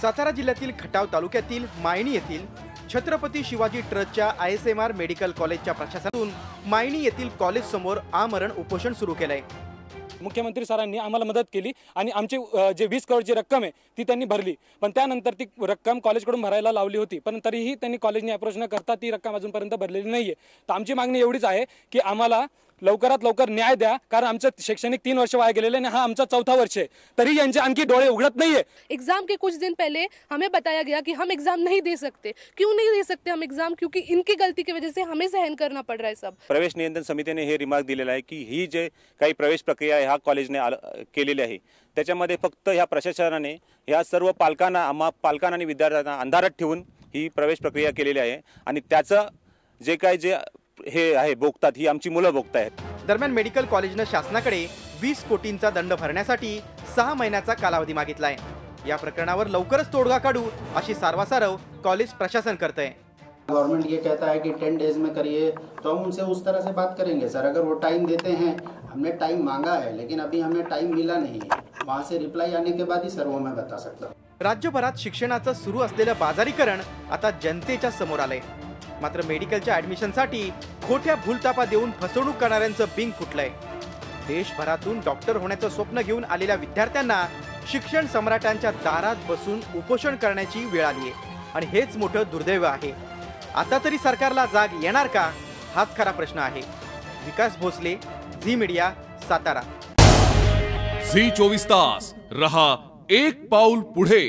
सातारा जिल्ह्यातील खटाव तालुक्यातील मायणी येथील छत्रपती शिवाजी ट्रस्टच्या ISMR मेडिकल कॉलेजच्या प्रशासनातून मायणी येथील कॉलेज समोर आमरण उपोषण सुरू केलंय। मुख्यमंत्री सरांनी आम्हाला मदत केली आणि आमची जे 20 करोडची रक्कम आहे ती त्यांनी भरली, पण त्यानंतर ती रक्कम कॉलेजकडून भरायला लावली होती, पण तरीही त्यांनी कॉलेजने अप्रोच न करता ती रक्कम अजूनपर्यंत भरलेली नाहीये। तर आमची मागणी एवढीच आहे की आम्हाला लवकरात लवकर न्याय द्या, कारण आमचं शैक्षणिक 3 वर्ष वाया गेलेले आणि हा आमचा 4था वर्ष है, तरी यांचे आणखी डोळे उघडत नाहीये। एग्जाम के कुछ दिन पहले हमें बताया गया कि हम एग्जाम नहीं दे सकते। क्यों नहीं दे सकते हम एग्जाम? क्योंकि इनकी गलती की वजह से हमें सहन करना पड़ रहा है सब। प्रवेश नियंत्रण समितीने हे रिमार्क दिलेला आहे की ही जे काही प्रवेश प्रक्रिया ह्या कॉलेजने केलेली आहे त्याच्यामध्ये फक्त ह्या प्रशासनाने ह्या सर्व पालकांना आणि विद्यार्थ्यांना अंधारात ठेवून ही प्रवेश प्रक्रिया केलेली आहे आणि त्याचं जे हे आहे भोगतात ही आमची मुलं भोगतायत। दरम्यान मेडिकल कॉलेजने शासनाकडे 20 कोटींचा दंड भरण्यासाठी 6 महिन्याचा कालावधी मागितलाय। या प्रकरणावर लवकरच तोडगा काढू अशी सारवासारव कॉलेज प्रशासन करतंय। गवर्नमेंट ये कहता है कि 10 डेज में करिए, तो हम उनसे उस तरह से बात करेंगे सर। अगर वो टाइम देते हैं, हमने टाइम मांगा है लेकिन अभी हमें टाइम मिला नहीं है, वहाँ से रिप्लाई आने के बाद ही सर वो मैं बता सकता हूँ। राज्यभरात शिक्षणाचं सुरू असलेलं बाजारीकरण आता जनतेच्या समोर आलंय। मात्र मेडिकलच्या ऍडमिशनसाठी खोट्या भूलतापा देऊन फसवणूक करणाऱ्यांचं बिंग फुटलंय। देशभरातून डॉक्टर होण्याचं स्वप्न घेऊन आलेल्या विद्यार्थ्यांना शिक्षण सम्राटांच्या दारात बसून उपोषण करण्याची वेळ आली आहे आणि हेच मोठं दुर्दैव आहे। आता तरी सरकारला जाग येणार का, हाच खरा प्रश्न आहे। विकास भोसले, झी मीडिया, सातारा। झी 24 तास रहा एक पाऊल पुढे।